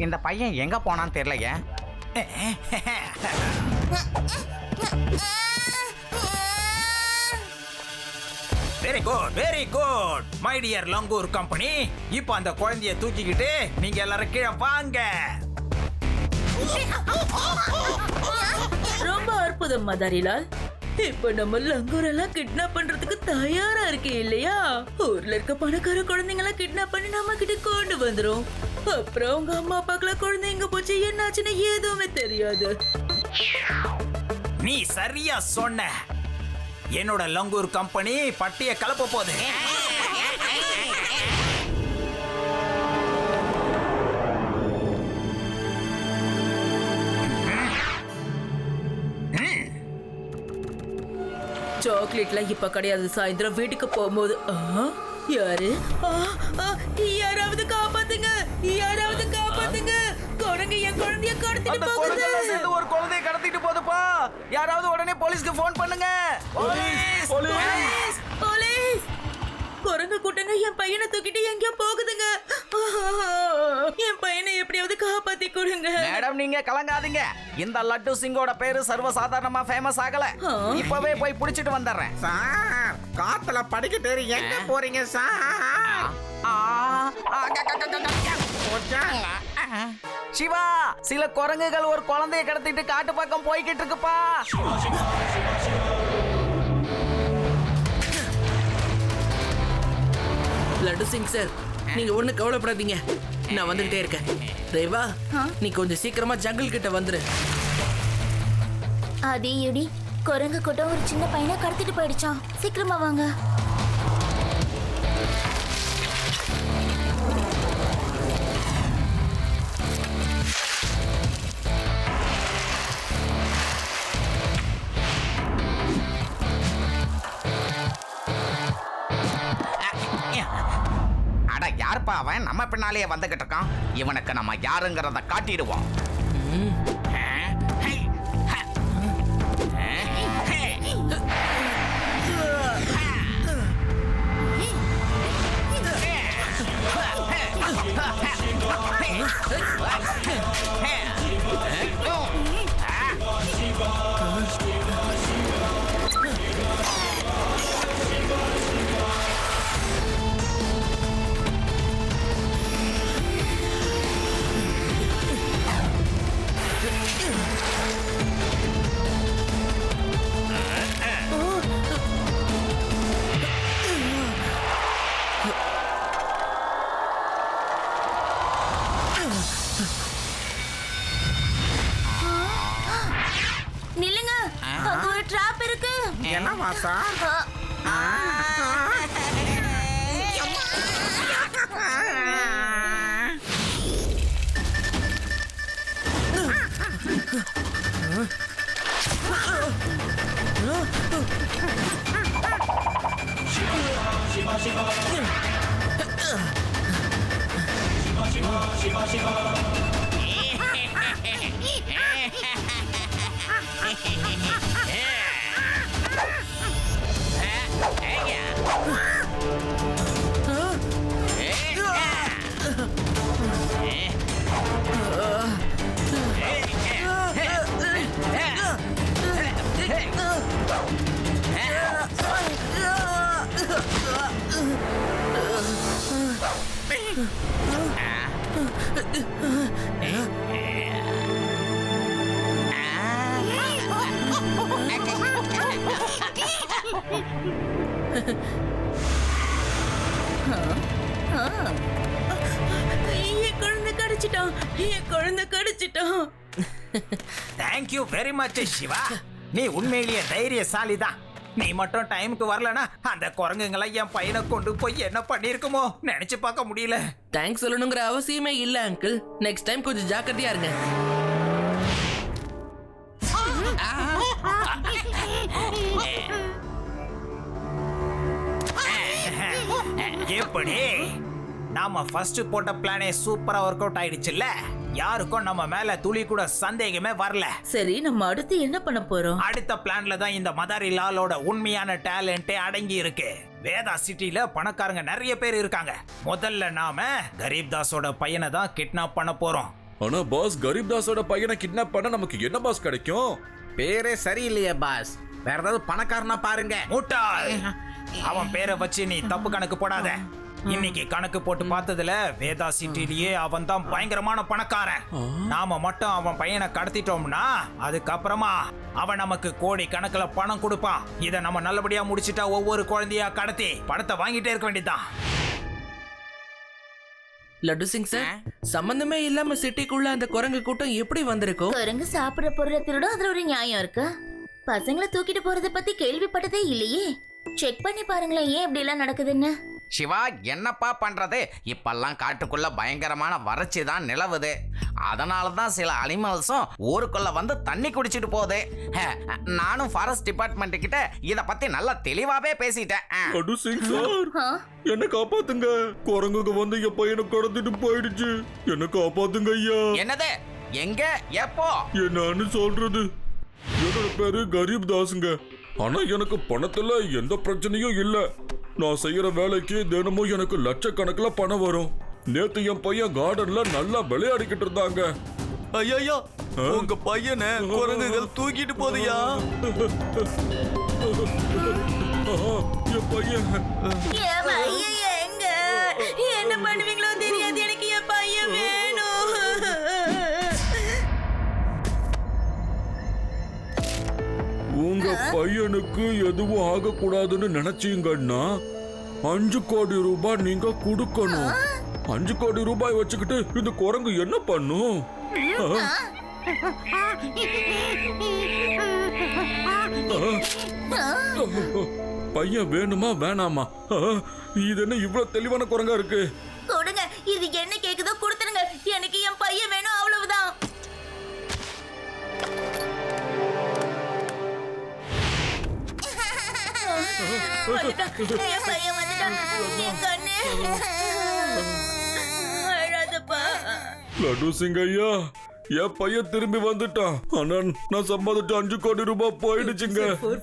இந்த பையன் எங்க போனான்னு தெரியலையே. Very good very good my dear langur company. இப்போ அந்த குழந்தைய தூக்கிக்கிட்டு நீங்க எல்லாரும் கீழே வாங்க. ரொம்ப அற்புதம் மதாரிலால். இப்ப நம்ம லங்கூர் எல்லாம் கிட்னாப் பண்றதுக்கு தயாரா இருக்கே இல்லையா? ஊர்ல இருக்க பணக்கார குழந்தைங்க எல்லாம் கிட்னாப் பண்ணி நம்ம கிட்ட கொண்டு வந்துரும். அப்புறம் உங்க அம்மா அப்பாக்கெல்லாம் குழந்தை எங்க போச்சு என்னாச்சுன்னு எதுவுமே தெரியாது. நீ சரியா சொன்ன. என்னோட லங்கூர் கம்பெனி பட்டிய கலப்ப போகுது. சாக்லேட்ல இப்ப கிடையாது. சாயந்தரம் வீட்டுக்கு போகும்போது யாரு? யாராவது காப்பாத்துங்க, யாராவது காப்பாத்துங்க. குரங்கு என் குழந்தைய கடத்திட்டு போகுது. ஒரு குழந்தைய கடத்திட்டு போகுதுப்பா. யாராவது உடனே போலீஸ்க்கு ஃபோன் பண்ணுங்க. Police police police. குரங்கு கூட்டங்க என் பையனை தூக்கிட்டு எங்கேயோ போகுதுங்க. என் பையனை எப்படியாவது காப்பாத்தி கொடுங்க. மேடம் நீங்க கலங்காதீங்க. இந்த லட்டு சிங்கோட பேரு சர்வ சாதாரணமா ஃபேமஸ் ஆகல. இப்பவே போய் புடிச்சிட்டு வந்துடுறேன். சார் காத்துல படிக்கிட்டு எங்க போறீங்க சார்? சிவா, சில குரங்குகள் ஒரு குழந்தைய கடத்திட்டு காட்டு பக்கம் போய்கிட்டு இருக்குப்பா. லட்டு சிங் சார், நீங்க ஒண்ணு கவலைப்படாதீங்க, நான் வந்துகிட்டே இருக்கேன். ரேவா, நீ கொஞ்சம் சீக்கிரமா ஜங்கிள் கிட்ட வந்துரு. அதே இடி குரங்கு கூட்டம் ஒரு சின்ன பையனை கடத்திட்டு போயிடுச்சான். சீக்கிரமா வாங்க. அட யாருப்பா அவன்? நம்ம பின்னாலேயே வந்துகிட்டு இருக்கான். இவனுக்கு நம்ம யாருங்கிறத காட்டிடுவோம். நில்லுங்க, அங்க ஒரு ட்ராப் இருக்கு. என்னவா சார்? என் குழந்தை கடிச்சிட்டான், என் குழந்தை கடிச்சிட்டான். Thank you very much Siva. நீ உண்மையிலேயே தைரியசாலி தான். நீ மட்டும் டைமுக்கு வரலனா அந்த குரங்குங்களை என் பையனை கொண்டு போய் என்ன பண்ணிருக்குமோ நினைச்சு பார்க்க முடியல. தேங்க்ஸ் சொல்லணுங்கிற அவசியமே இல்ல அங்கிள். நெக்ஸ்ட் டைம் கொஞ்சம் ஜாக்கிரதையா இருங்க. எப்படி நாம ஃபர்ஸ்ட் போட்ட பிளானே சூப்பரா ஒர்க் அவுட் ஆயிடுச்சுல்ல? யாருக்கும் நம்ம மேல துளி கூட சந்தேகமே வரல. சரி, நம்ம அடுத்து என்ன பண்ண போறோம்? அடுத்த பிளான்ல தான் இந்த மதாரி லாலோட உண்மையான டேலண்டே அடங்கி இருக்கு. வேதா சிட்டில பணக்காரங்க நிறைய பேர் இருக்காங்க. முதல்ல நாம கரீப் தாஸோட பையனை தான் கிட்னாப் பண்ண போறோம். ஆனா பாஸ் கரீப் தாஸோட பையனை கிட்னாப் பண்ண நமக்கு என்ன பாஸ் கிடைக்கும்? பேரே சரியில்லையே பாஸ். வேற ஏதாவது பணக்காரனா பாருங்க. முட்டாள், அவன் பேரை வச்சு நீ தப்பு கணக்கு போடாத. இன்னைக்கு கணக்கு போட்டு பார்த்ததுல வேதா சிட்டிலேயே அவன் தான் பயங்கரமான பணக்காரன். நாம மட்டும் அவன் பையனை கடத்திட்டோம்னா அதுக்கப்புறமா அவன் நமக்கு கோடி கணக்குல பணம் கொடுப்பான். இத நம்ம நல்லபடியா முடிச்சிட்டா ஒவ்வொரு குழந்தையா கடத்தி பணத்தை வாங்கிட்டே இருக்க வேண்டியதுதான். லட்டு சிங் சார், சம்பந்தமே இல்லாம சிட்டிக்குள்ள அந்த குரங்கு கூட்டம் எப்படி வந்திருக்கும்? குரங்கு சாப்பிடுற பொருளை திருடும் அதுல ஒரு நியாயம் இருக்கு. பசங்களை தூக்கிட்டு போறத பத்தி கேள்விப்பட்டதே இல்லையே. செக் பண்ணி பாருங்களேன் ஏன் இப்படி எல்லாம் நடக்குதுன்னு. சிவா, என்னப்பா பண்றது? இப்பெல்லாம் காட்டுக்குள்ள பயங்கரமான வறட்சி தான் நிலவுது. அதனால தான் சில அனிமல்ஸும் ஊருக்குள்ள வந்து தண்ணி குடிச்சிட்டு போகுது. நானும் ஃபாரஸ்ட் டிபார்ட்மெண்ட் கிட்ட இத பத்தி நல்லா தெளிவாவே பேசிட்டேன். லட்டு சிங் சார், என்ன காப்பாத்துங்க. குரங்குங்க வந்து என் பையனை கடத்திட்டு போயிடுச்சு. என்ன காப்பாத்துங்க ஐயா. என்னது? எங்க? எப்போ? என்னன்னு சொல்றது? என்னோட பேரு கரீப் தாஸுங்க. ஆனா எனக்கு பணத்துல எந்த பிரச்சனையும் இல்ல. நான் செய்யற வேலைக்கு தினமும் எனக்கு லட்சக்கணக்கில் பணம் வரும். நேத்து என் பையன் கார்டன்ல நல்லா விளையாடிக்கிட்டு இருந்தாங்க. ஐயா, உங்க பையனை குரங்குகள் தூக்கிட்டு போதையா? என் பையன் என் பையன் எங்க? என்ன பண்ணுவீங்களோ தெரியாது, எனக்கு என் பையன் வேணும். உங்க பையனுக்கு எதுவும் ஆகக்கூடாதுன்னு நினைச்சீங்கன்னா 5 கோடி ரூபாய் நீங்க கொடுக்கணும். 5 கோடி ரூபாய் வச்சுக்கிட்டு இந்த குரங்கு என்ன பண்ணும்? பையன் வேணுமா வேணாமா? இது என்ன இவ்வளவு தெளிவான குரங்கா இருக்கு? கொடுங்க, இது என்ன கேக்குதோ கொடுத்துருங்க. எனக்கு என் பையன் வேணும், அவ்வளவுதான். என் பையன் வந்துட்டான். என் கண்ணு. அழாதப்பா. லட்டு சிங் ஐயா, என் பையன் திரும்பி வந்துட்டான். ஆனா நான் சம்பாதிச்ச 5 கோடி ரூபாய் போயிடுச்சுங்க.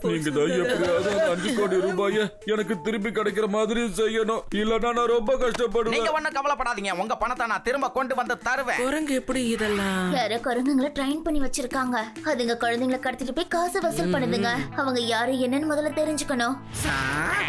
நீங்க தான் எப்படியாவது அந்த 5 கோடி ரூபாய எனக்கு திரும்பி கிடைக்கிற மாதிரி செய்யணும். இல்லன்னா நான் ரொம்ப நீங்க கஷ்டப்படுவேன். ஒண்ணும் கவலைப்படாதீங்க. உங்க பணத்தை நான் திரும்ப கொண்டு வந்து தருவேன். குரங்கு எப்படி இதெல்லாம்? யாரோ குரங்குங்களை ட்ரெயின் பண்ணி வச்சிருக்காங்க. அதுங்க குழந்தைங்களை கடத்திட்டு போய் காசு வசூல் பண்ணுதுங்க. அவங்க யாரு என்னன்னு முதல்ல தெரிஞ்சுக்கணும். சார்,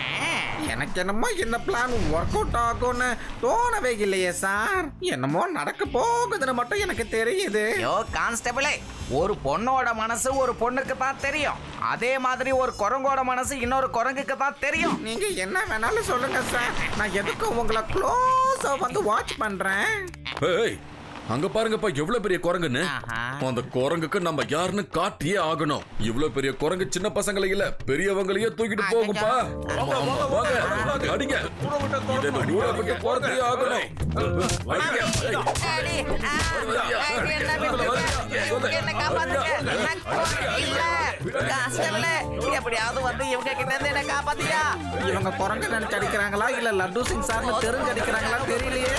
எனக்கு என்னமோ இந்த பிளான் ஒர்க் அவுட் ஆகும்னு தோணவே இல்லையே சார். என்னமோ நடக்க போகுதுன்னு மட்டும் எனக்கு தெரியுது. யோ கான்ஸ்டபிளே, ஒரு பொண்ணோட மனசு ஒரு பொண்ணுக்கு தான் தெரியும். அதே மாதிரி ஒரு குரங்கோட மனசு இன்னொரு குரங்குக்கு தான் தெரியும். நீங்க என்ன வேணாலும் சொல்லுங்க சார். நான் எதுக்கும் உங்களை க்ளோஸா வந்து வாட்ச் பண்றேன். ஏய், அங்க பாருங்கப்பா எவ்வளவு பெரிய குரங்குன்னு. ஆஹா. அந்த குரங்குக்கு நம்ம யாருன்னு காட்டியே ஆகணும். இவ்வளவு பெரிய குரங்கு சின்ன பசங்களை இல்ல பெரியவங்களையே தூக்கிட்டு போகும்பா. ஆமா, ஆமா, வாங்க, அடிங்க. இதை நம்ம ஊரை விட்டு போறதே ஆகணும். அடிங்க. அடி, என்ன விட்டுருங்க. என்ன காப்பாத்துங்க. நான் குரங்கு இல்ல. கான்ஸ்டபிளே, எப்படியாவது வந்து இவங்க கிட்ட இருந்து என்ன காப்பாத்தியா? இவங்க குரங்கு நினைச்சு அடிக்கிறாங்களா இல்ல லட்டு சிங் சார்னு தெரிஞ்சு அடிக்கிறாங்களா தெரியலையே.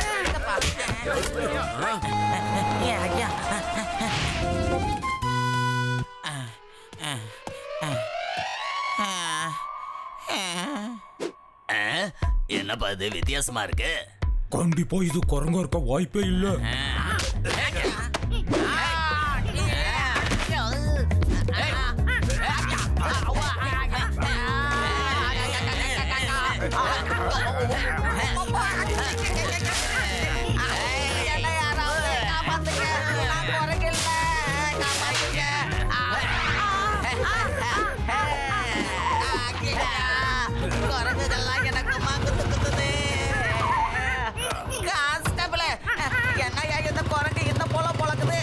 என்னப்பா இது வித்தியாசமா இருக்கு? கண்டிப்பா இது குரங்கா இருக்க வாய்ப்பே இல்ல. குரங்குகள்லாம் எனக்கு மாங்கு துக்குது. கான்ஸ்டபிளே, என்னையா இந்த குரங்கு இந்த போல பொழக்குது?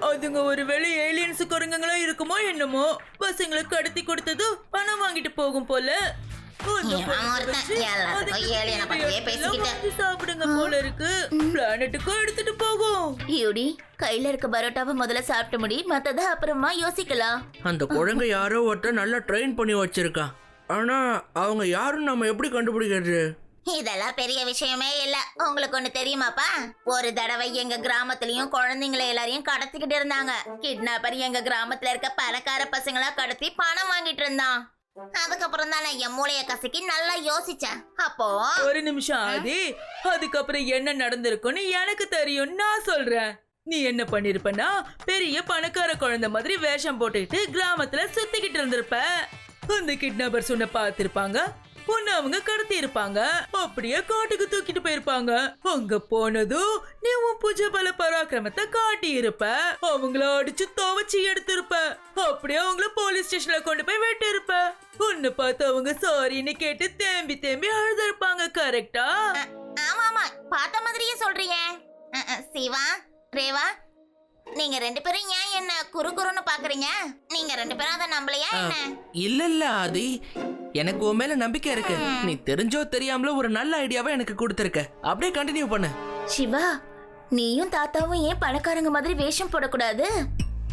அதுங்க ஒருவேளை ஏலியன்ஸ் குரங்குங்களா இருக்குமோ என்னமோ. பசங்களை கடத்தி கொடுத்தது பணம் வாங்கிட்டு போகும் போல. சாப்பிடுங்க போல இருக்கு. பிளானட்டுக்கும் எடுத்துட்டு போகும். யூடி, கையில இருக்க பரோட்டாவை முதல்ல சாப்பிட்டு முடி, மத்தத அப்புறமா யோசிக்கலாம். அந்த குரங்கு யாரோ ஒருத்தர் நல்லா ட்ரெயின் பண்ணி வச்சிருக்கான். ஆனா அவங்க யாருன்னு நம்ம எப்படி கண்டுபிடிக்கிறது? இதெல்லாம் பெரிய விஷயமே இல்ல. உங்களுக்கு ஒண்ணு தெரியுமாப்பா? ஒரு தடவை எங்க கிராமத்துலயும் குழந்தைங்களை எல்லாரையும் கடத்திக்கிட்டு இருந்தாங்க. கிட்னாப்பர் எங்க கிராமத்துல இருக்க பணக்கார பசங்களா கடத்தி பணம் வாங்கிட்டு இருந்தான். அதுக்கப்புறம் தான் நான் என் மூளைய கசக்கி நல்லா யோசிச்சேன். அப்போ ஒரு நிமிஷம் ஆதி, அதுக்கப்புறம் என்ன நடந்திருக்கும்னு எனக்கு தெரியும், நான் சொல்றேன். நீ என்ன பண்ணிருப்பனா, பெரிய பணக்கார குழந்தை மாதிரி வேஷம் போட்டுக்கிட்டு கிராமத்துல சுத்திக்கிட்டு இருந்திருப்ப. அந்த கிட்னாப்பர் சொன்ன பார்த்திருப்பாங்க, உன்னை அவங்க கடத்தி இருப்பாங்க, அப்படியே காட்டுக்கு தூக்கிட்டு போயிருப்பாங்க. அங்க போனதும் நீ உன் புஜபல பராக்கிரமத்தை காட்டி இருப்ப, அவங்கள அடிச்சு துவச்சி எடுத்திருப்ப, அப்படியே அவங்கள போலீஸ் ஸ்டேஷன்ல கொண்டு போய் வெட்டி இருப்ப. உன்னை பார்த்து அவங்க சாரின்னு கேட்டு தேம்பி தேம்பி அழுதுருப்பாங்க. கரெக்டா? ஆமா ஆமா, பார்த்த மாதிரியே சொல்றீங்க. சிவா, ரேவா, நீங்க ரெண்டு பேரும் ஏன் என்ன குறுகுறுன்னு பாக்குறீங்க? நீங்க ரெண்டு பேரும் அதை நம்பலையா என்ன? இல்ல ஆதி, எனக்கு உன் மேல நம்பிக்கை இருக்கு. நீ தெரிஞ்சோ தெரியாமலோ ஒரு நல்ல ஐடியாவை எனக்கு கொடுத்திருக்க. அப்படியே கண்டினியூ பண்ணு. சிவா, நீயும் தாத்தாவும் ஏன் பணக்காரங்க மாதிரி வேஷம் போடக்கூடாது?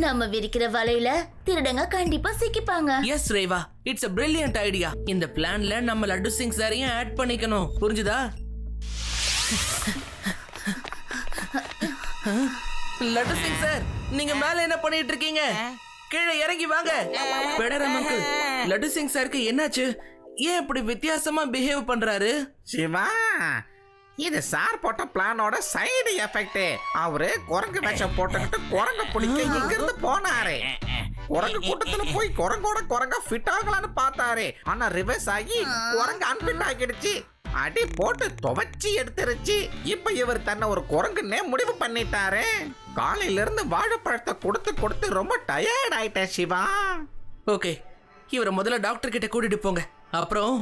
நம்ம விரிக்கிற வலையில திருடங்க கண்டிப்பா சிக்கிப்பாங்க. Yes Reva, it's a brilliant idea. இந்த பிளான்ல நம்ம லட்டு சிங் சாரையும் ஆட் பண்ணிக்கணும். புரிஞ்சுதா? லட்டு சிங் சார், நீங்க மேல என்ன பண்ணிட்டு இருக்கீங்க? கீழே இறங்கி வாங்க. பெடரம் அங்கிள், லட்டு சிங் சாருக்கு என்னாச்சு? ஏன் இப்படி வித்தியாசமா பிஹேவ் பண்றாரு? சிவா, இது சார் போட்ட பிளானோட சைடு எஃபெக்ட். அவரு குரங்கு வேஷம் போட்டுக்கிட்டு குரங்க பிடிக்க இங்க இருந்து போனாரு. குரங்கு கூட்டத்துல போய் குரங்கோட குரங்கா ஃபிட் ஆகலான்னு பார்த்தாரு. ஆனா ரிவர்ஸ் ஆகி குரங்கு அன்பிட் ஆகிடுச்சு. அடி போட்டு துவச்சி எடுத்துருச்சு. இப்ப இவர் தன்னை ஒரு குரங்குன்னே முடிவு பண்ணிட்டாரு. காலையில இருந்து வாழைப்பழத்தை கொடுத்து கொடுத்து ரொம்ப டயர்ட் ஆயிட்டேன் சிவா. ஓகே, இவரை முதல்ல டாக்டர் கிட்ட கூட்டிட்டு போங்க. அப்புறம்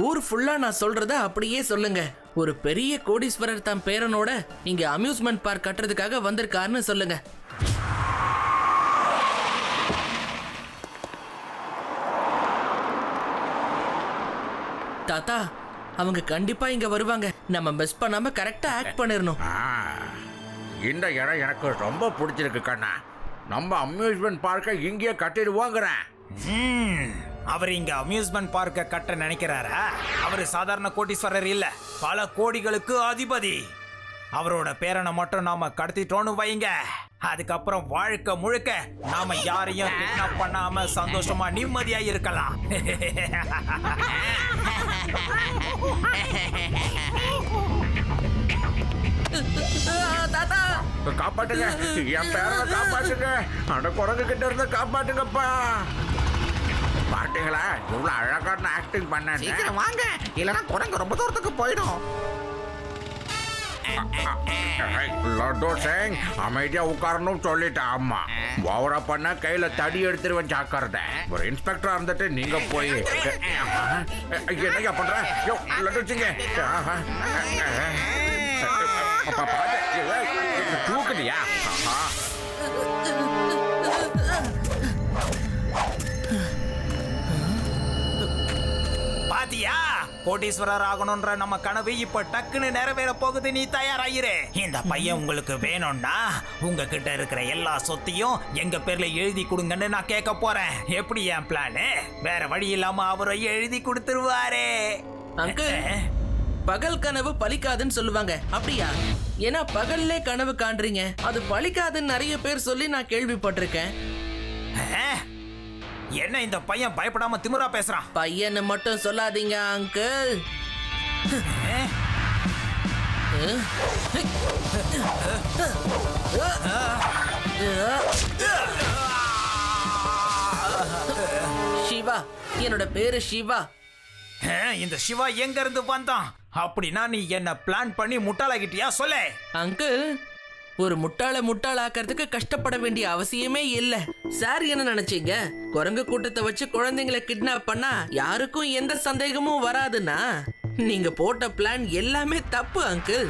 ஊர் ஃபுல்லா நான் சொல்றத அப்படியே சொல்லுங்க. ஒரு பெரிய கோடீஸ்வரர் தன் பேரனோட இங்க அம்யூஸ்மெண்ட் பார்க் கட்டுறதுக்காக வந்திருக்காருன்னு சொல்லுங்க. தாத்தா, அவங்க கண்டிப்பா இங்க வருவாங்க. நம்ம மிஸ் பண்ணாம கரெக்டா ஆக்ட் பண்ணிரணும். இந்த இடம் எனக்கு ரொம்ப பிடிச்சிருக்கு கண்ணா. நம்ம அம்யூஸ்மெண்ட் பார்க்கை இங்கேயே கட்டிடுவோங்கிறேன். அவர் இங்க அம்யூஸ்மெண்ட் பார்க்க கட்ட நினைக்கிறாரா? அவர் சாதாரண கோடீஸ்வரர் இல்ல, பல கோடிகளுக்கு அதிபதி. அவரோட பேரனை மட்டும் நாம கடத்திட்டோன்னு வைங்க, அதுக்கப்புறம் வாழ்க்கை முழுக்க நாம யாரையும் கிட்னாப் பண்ணாம சந்தோஷமா நிம்மதியா இருக்கலாம். தாத்தா, காப்பாட்டுங்க, என் பேரனை காப்பாட்டுங்க. அந்த குரங்கு கிட்ட இருந்து காப்பாட்டுங்கப்பா. பாட்டுங்களா, இவ்வளவு அழகான ஆக்டிங் பண்ண. சீக்கிரம் வாங்க, இல்லைன்னா குரங்கு ரொம்ப தூரத்துக்கு போயிடும். லட்டு சிங், அமைதியா உட்காரணும் சொல்லிட்டேன். ஆமா, ஓவரா பண்ண கையில தடி எடுத்துருவேன், ஜாக்கிரதை. ஒரு இன்ஸ்பெக்டரா இருந்துட்டு நீங்க போய் என்னையா பண்ற? லட்டு சிங்க தூக்குதியா? பாத்தியா, கோடீஸ்வரர் ஆகணும்ன்ற நம்ம கனவு இப்ப டக்குன்னு நிறைவேற போகுது. நீ தயாராயிரு. இந்த பையன் உங்களுக்கு வேணும்னா உங்ககிட்ட இருக்கிற எல்லா சொத்தையும் எங்க பேர்ல எழுதி கொடுங்கன்னு நான் கேட்க போறேன். எப்படி என் பிளானு? வேற வழி இல்லாம அவரை எழுதி கொடுத்துருவாரு. அங்கிள், பகல் கனவு பலிக்காதுன்னு சொல்லுவாங்க, அப்படியா? ஏன்னா பகல்லே கனவு காண்றீங்க, அது பலிக்காதுன்னு நிறைய பேர் சொல்லி நான் கேள்விப்பட்டிருக்கேன். என்ன இந்த பையன் பயப்படாம திமிரா பேசுறான்? பையனை மட்டும் சொல்லாதீங்க அங்கிள். சிவா, என்னோட பேரு சிவா. இந்த சிவா எங்க இருந்து வந்தான்? அப்படின்னா நீ என்ன பிளான் பண்ணி முட்டாளாகிட்டியா? சொல்லு அங்கிள். ஒரு முட்டாளாக்கிறதுக்கு கஷ்டப்பட வேண்டிய அவசியமே இல்ல. சார் என்ன நினைச்சீங்க? குரங்கு கூட்டத்தை வச்சு குழந்தைங்களை கிட்னாப் பண்ணா யாருக்கும் எந்த சந்தேகமும் வராதுன்னா நீங்க போட்ட பிளான் எல்லாமே தப்பு அங்கிள்.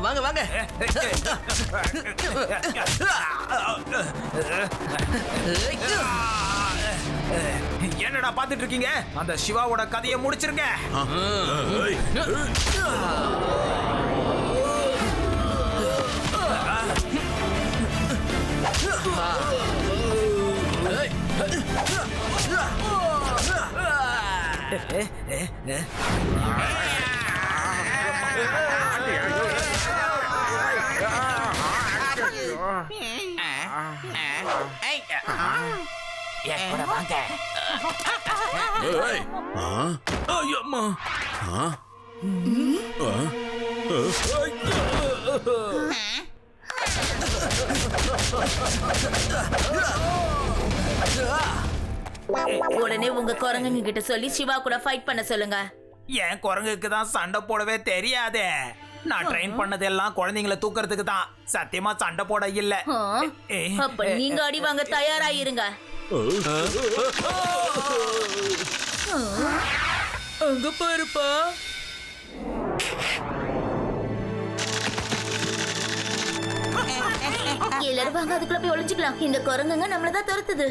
வாங்க வாங்க. என்னடா பாத்துட்டு இருக்கீங்க? அந்த சிவாவோட கதையை முடிச்சிருங்க. கூட வாங்க. ஏய், ஐயம்மா. உடனே உங்க குரங்குங்க கிட்ட சொல்லி சிவா கூட ஃபைட் பண்ண சொல்லுங்க. என் குரங்குக்கு தான் சண்டை போடவே தெரியாதே. நான் ட்ரெயின் பண்ணதெல்லாம் குழந்தைங்களை தூக்கறதுக்கு தான். சத்தியமா சண்டை போட இல்ல. ஆ, அப்ப நீங்க அடி வாங்க தயாராயிருங்க. அங்க பாருப்பா. எல்லாரும் வாங்க, அதுக்குள்ள போய் ஒளிஞ்சுக்கலாம். இந்த குரங்குங்க நம்மளதான் துரத்துது.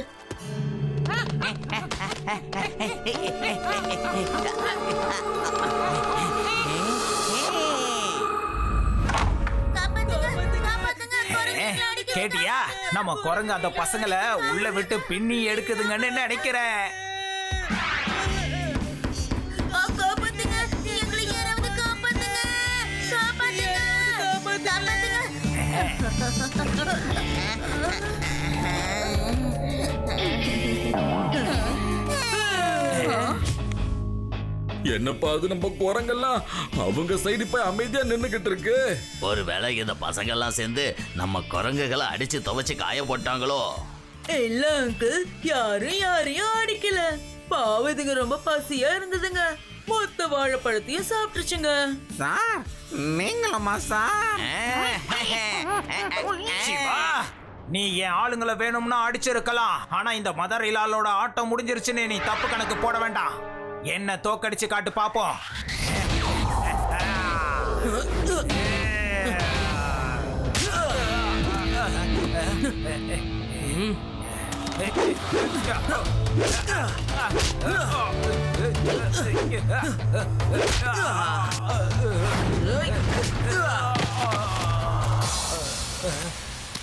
கேட்டியா? நம்ம குரங்கு அந்த பசங்களை உள்ள விட்டு பின்னி எடுக்குதுங்கன்னு நினைக்கிறேன். என்னப்பா அது நம்ம குரங்கெல்லாம் அவங்க சைடு போய் அமைதியா நின்னுகிட்டு இருக்கு. ஒருவேளை இந்த பசங்க எல்லாம் சேர்ந்து நம்ம குரங்குகளை அடிச்சு துவைச்சு காய போட்டாங்களோ? இல்ல அங்கிள், யாரும் யாரையும் அடிக்கல. பாவம், இதுங்க ரொம்ப பசியா இருந்ததுங்க. மொத்த வாழைப்பழத்தையும் சாப்பிட்டுச்சுங்க. சார் நீங்களுமா சார்? சிவா, நீ என் ஆளுங்களை வேணும்னா அடிச்சிருக்கலாம். ஆனா இந்த மதர் இலாலோட ஆட்டம் முடிஞ்சிருச்சுன்னு நீ தப்பு கணக்கு போட வேண்டாம். என்ன தோக்கடிச்சு காட்டு பாப்போம்.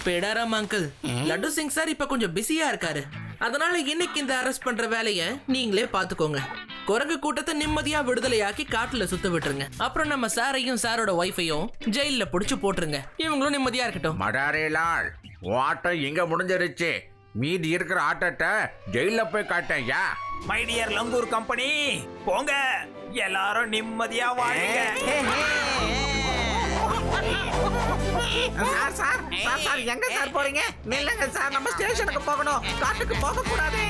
பேடாராம் அங்கிள், லட்டு சிங் சார் இப்ப கொஞ்சம் பிஸியா இருக்காரு. அதனால இன்னைக்கு இந்த அரெஸ்ட் பண்ற வேலையை நீங்களே பாத்துக்கோங்க. குரங்கு கூட்டத்தை நிம்மதியா விடுதலையாக்கி காட்டுல சுத்த விட்டுருங்க. அப்புறம் நம்ம சாரையும் சாரோட ஒய்ஃபையும் ஜெயில புடிச்சு போட்டுருங்க. இவங்களும் நிம்மதியா இருக்கட்டும். மடாரிலால், ஆட்டம் இங்க முடிஞ்சிருச்சு. மீதி இருக்கிற ஆட்டத்தை ஜெயில போய் காட்டையா. மை டியர் லங்கூர் கம்பெனி, போங்க, எல்லாரும் நிம்மதியா வாழுங்க. சார் சார் சார் சார் எங்க சார் போறீங்க? நில்லுங்க சார், நம்ம ஸ்டேஷனுக்கு போகணும். காட்டுக்கு போக கூடாது.